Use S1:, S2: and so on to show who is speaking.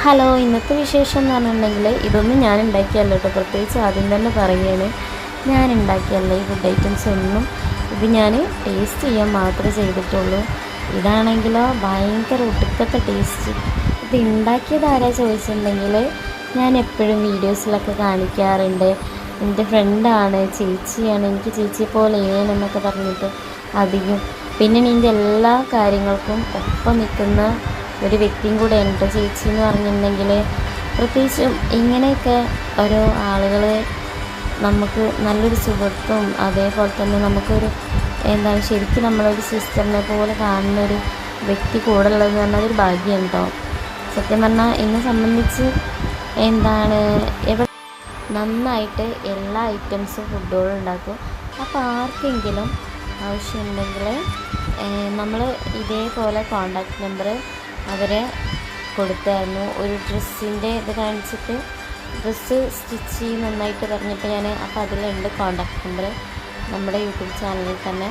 S1: Hello, ഇന്നത്തെ വിശേഷം എന്ന് പറഞ്ഞിട്ടുണ്ടെങ്കിൽ ഇതൊന്നും ഞാൻ ഉണ്ടാക്കിയല്ല കേട്ടോ. പ്രത്യേകിച്ച് ആദ്യം തന്നെ പറയുകയാണ്, ഞാൻ ഉണ്ടാക്കിയല്ല ഈ ഫുഡ് ഐറ്റംസ് ഒന്നും. ഇത് ഞാൻ ടേസ്റ്റ് ചെയ്യാൻ മാത്രമേ ചെയ്തിട്ടുള്ളൂ. ഇതാണെങ്കിലോ ഭയങ്കര ഒടുക്കത്തെ ടേസ്റ്റ്. ഇത് ഉണ്ടാക്കിയത് ആരാ ചോദിച്ചിട്ടുണ്ടെങ്കിൽ ഞാൻ എപ്പോഴും വീഡിയോസിലൊക്കെ കാണിക്കാറുണ്ട്. എൻ്റെ ഫ്രണ്ടാണ്, ചേച്ചിയാണ്, എനിക്ക് ചേച്ചിയെ പോലെ എന്നൊക്കെ പറഞ്ഞിട്ട് അധികം. പിന്നെ ഇതിൻ്റെ എല്ലാ കാര്യങ്ങൾക്കും ഒപ്പം നിൽക്കുന്ന ഒരു വ്യക്തിയും കൂടെ ഉണ്ട് ചേച്ചി എന്ന് പറഞ്ഞിട്ടുണ്ടെങ്കിൽ. പ്രത്യേകിച്ചും ഇങ്ങനെയൊക്കെ ഓരോ ആളുകൾ നമുക്ക് നല്ലൊരു സുഹൃത്തും അതേപോലെ തന്നെ നമുക്കൊരു എന്താണ് ശരിക്കും നമ്മളൊരു സിസ്റ്ററിനെ പോലെ കാണുന്നൊരു വ്യക്തി കൂടെ ഉള്ളതെന്ന് പറഞ്ഞാൽ അതൊരു ഭാഗ്യം കേട്ടോ. സത്യം പറഞ്ഞാൽ എന്നെ സംബന്ധിച്ച് എന്താണ് നന്നായിട്ട് എല്ലാ ഐറ്റംസും ഫുഡുകളും ഉണ്ടാക്കും. അപ്പോൾ ആർക്കെങ്കിലും ആവശ്യമുണ്ടെങ്കിൽ നമ്മൾ ഇതേപോലെ കോണ്ടാക്ട് നമ്പർ അവരെ കൊടുത്തായിരുന്നു. ഒരു ഡ്രസ്സിൻ്റെ ഇത് കാണിച്ചിട്ട് ഡ്രസ്സ് സ്റ്റിച്ച് ചെയ്യും നന്നായിട്ട് പറഞ്ഞിട്ട് ഞാൻ. അപ്പോൾ അതിലുണ്ട് കോണ്ടാക്ട് നമ്പർ നമ്മുടെ യൂട്യൂബ് ചാനലിൽ തന്നെ.